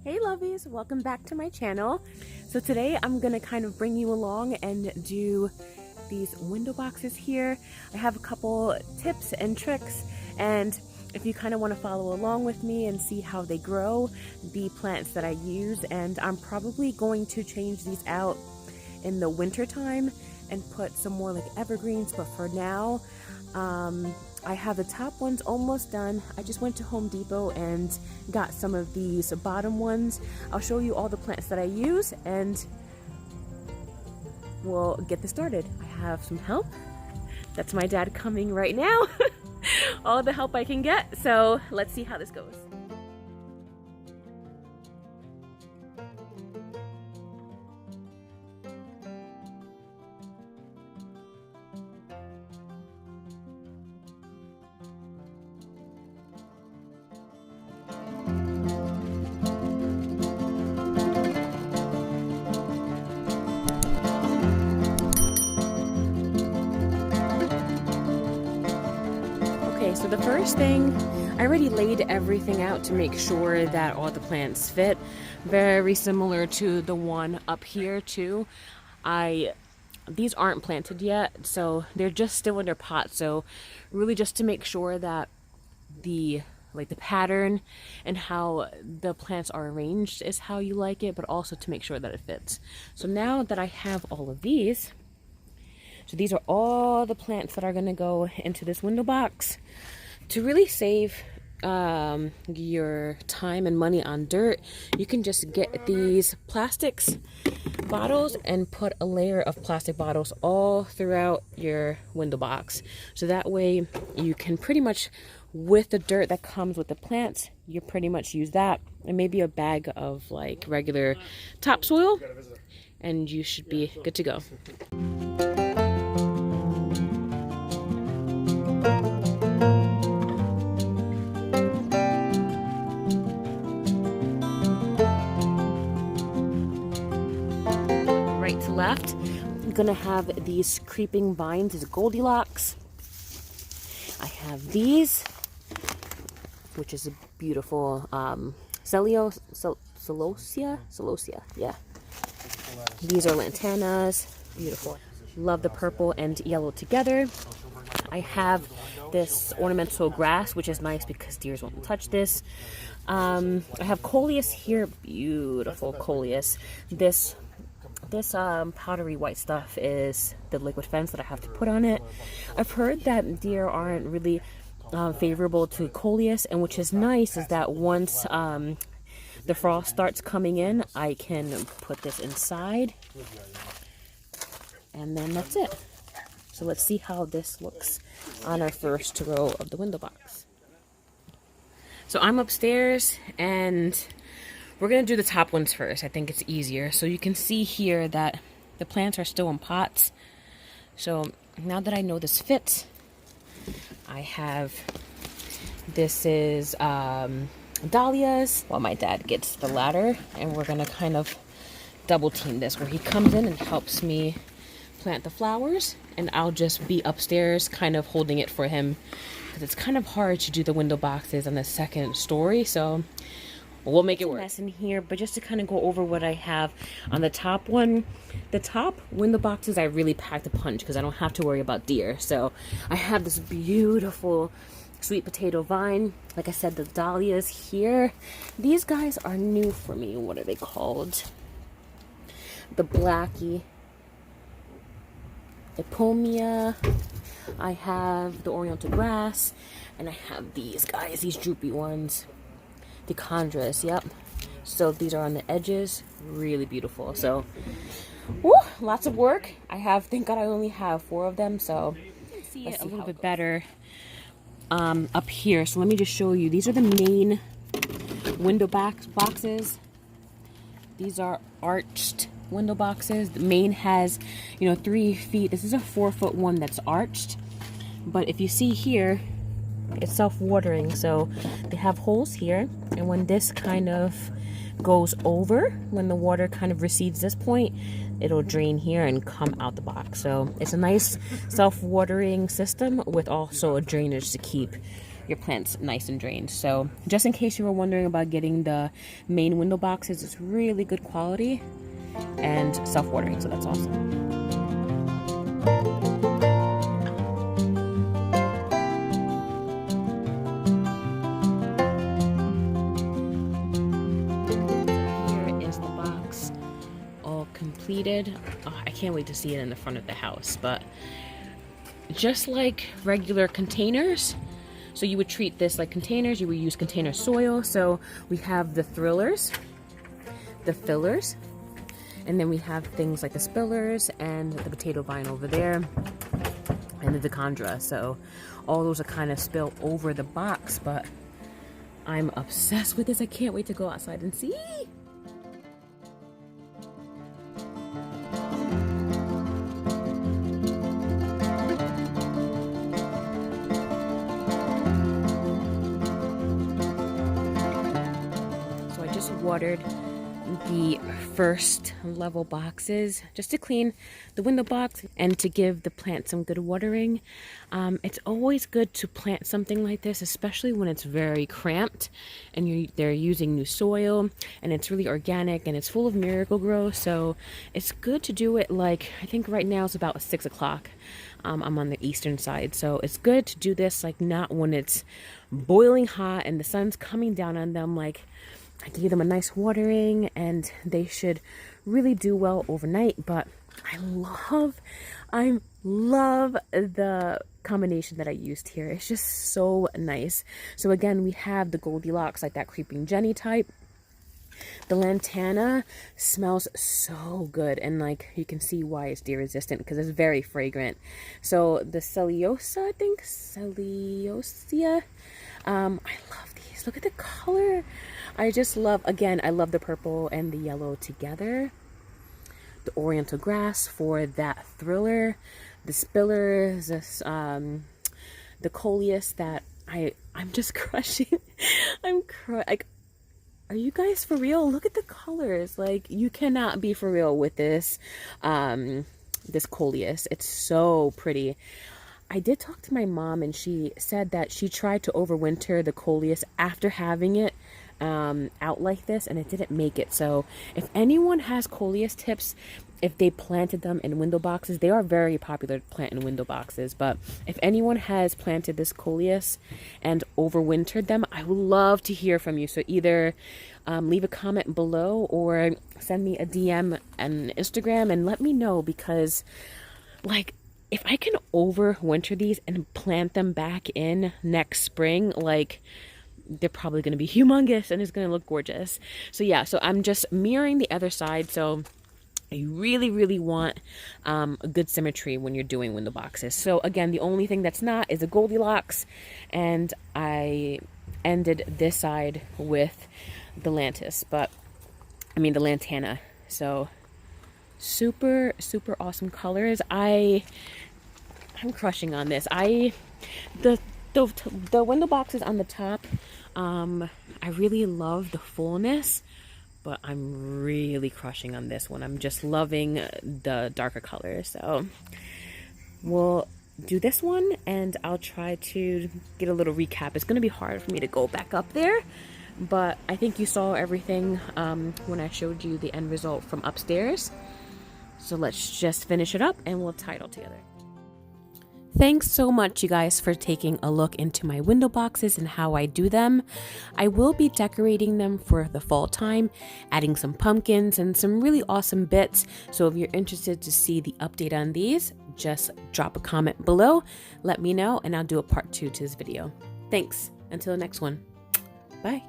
Hey lovies, welcome back to my channel. So today I'm gonna kind of bring you along and do these window boxes here. I have a couple tips and tricks, and if you kind of want to follow along with me and see how they grow, the plants that I use, and I'm probably going to change these out in the winter time and put some more like evergreens, but for now I have the top ones almost done. I just went to Home Depot and got some of these bottom ones. I'll show you all the plants that I use and we'll get this started. I have some help. That's my dad coming right now. All the help I can get. So let's see how this goes. So the first thing, I already laid everything out to make sure that all the plants fit. Very similar to the one up here too. These aren't planted yet, so they're just still in their pot. So really just to make sure that the pattern and how the plants are arranged is how you like it, but also to make sure that it fits. So now that I have all of these, so these are all the plants that are going to go into this window box. To really save your time and money on dirt, you can just get these plastics bottles and put a layer of plastic bottles all throughout your window box. So that way you can pretty much, with the dirt that comes with the plants, you pretty much use that and maybe a bag of like regular topsoil and you should be good to go. Right to left, I'm gonna have these creeping vines, these Goldilocks. I have these, which is a beautiful celosia, yeah. These are lantanas, beautiful. Love the purple and yellow together. I have this ornamental grass, which is nice because deers won't touch this. I have coleus here, beautiful coleus. This powdery white stuff is the liquid fence that I have to put on it. I've heard that deer aren't really favorable to coleus, and which is nice is that once the frost starts coming in, I can put this inside, and then that's it. So let's see how this looks on our first row of the window box. So I'm upstairs and we're going to do the top ones first. I think it's easier. So you can see here that the plants are still in pots. So now that I know this fits, I have, this is dahlias, while my dad gets the ladder, and we're going to kind of double team this where he comes in and helps me plant the flowers, and I'll just be upstairs kind of holding it for him because it's kind of hard to do the window boxes on the second story. So we'll make it work. Mess in here, but just to kind of go over what I have on the top one. The top window boxes I really packed a punch because I don't have to worry about deer. So I have this beautiful sweet potato vine. Like I said, the dahlias here. These guys are new for me. What are they called? The blackie. Epomia. I have the oriental grass, and I have these guys, these droopy ones. The chondrus, yep. So these are on the edges, really beautiful. So, woo, lots of work. Thank God I only have 4 of them, so let's see it a little bit better up here. So let me just show you. These are the main window boxes. These are arched window boxes. The main has, 3 feet. This is a 4-foot one that's arched. But if you see here, it's self-watering, so they have holes here, and when this kind of goes over, when the water kind of recedes this point, it'll drain here and come out the box. So it's a nice self-watering system with also a drainage to keep your plants nice and drained. So just in case you were wondering about getting the main window boxes, it's really good quality and self-watering, so that's awesome. Completed. Oh, I can't wait to see it in the front of the house. But just like regular containers, so you would treat this like containers, you would use container soil. So we have the thrillers, the fillers, and then we have things like the spillers and the potato vine over there and the decandra. So all those are kind of spill over the box, but I'm obsessed with this. I can't wait to go outside and see. Watered the first level boxes just to clean the window box and to give the plant some good watering. It's always good to plant something like this, especially when it's very cramped and they're using new soil and it's really organic and it's full of miracle grow. So it's good to do it like, I think right now it's about 6 o'clock. I'm on the eastern side, so it's good to do this like not when it's boiling hot and the sun's coming down on them. Like, I give them a nice watering and they should really do well overnight. But I love the combination that I used here. It's just so nice. So again, we have the Goldilocks, like that Creeping Jenny type. The Lantana smells so good, and like you can see why it's deer resistant because it's very fragrant. So the Celiosa, I think Celiosia, I love these. Look at the color. I just love, again, I love the purple and the yellow together. The Oriental Grass for that thriller, the spillers, this, the coleus that I'm just crushing. Like, are you guys for real? Look at the colors. Like, you cannot be for real with this, this coleus. It's so pretty. I did talk to my mom and she said that she tried to overwinter the coleus after having it out like this and it didn't make it. So if anyone has coleus tips, if they planted them in window boxes, they are very popular to plant in window boxes, but if anyone has planted this coleus and overwintered them, I would love to hear from you. So either leave a comment below or send me a DM on Instagram and let me know, because like, if I can overwinter these and plant them back in next spring, like, they're probably going to be humongous and it's going to look gorgeous. So yeah, so I'm just mirroring the other side. So you really want a good symmetry when you're doing window boxes. So again, the only thing that's not is a Goldilocks, and I ended this side with the Lantis, but I mean the Lantana. So super awesome colors. I'm crushing on this. The window boxes on the top, I really love the fullness, but I'm really crushing on this one. I'm just loving the darker colors. So we'll do this one and I'll try to get a little recap. It's going to be hard for me to go back up there, but I think you saw everything when I showed you the end result from upstairs. So let's just finish it up and we'll tie it all together. Thanks so much, you guys, for taking a look into my window boxes and how I do them. I will be decorating them for the fall time, adding some pumpkins and some really awesome bits. So if you're interested to see the update on these, just drop a comment below, let me know, and I'll do a part 2 to this video. Thanks. Until the next one. Bye.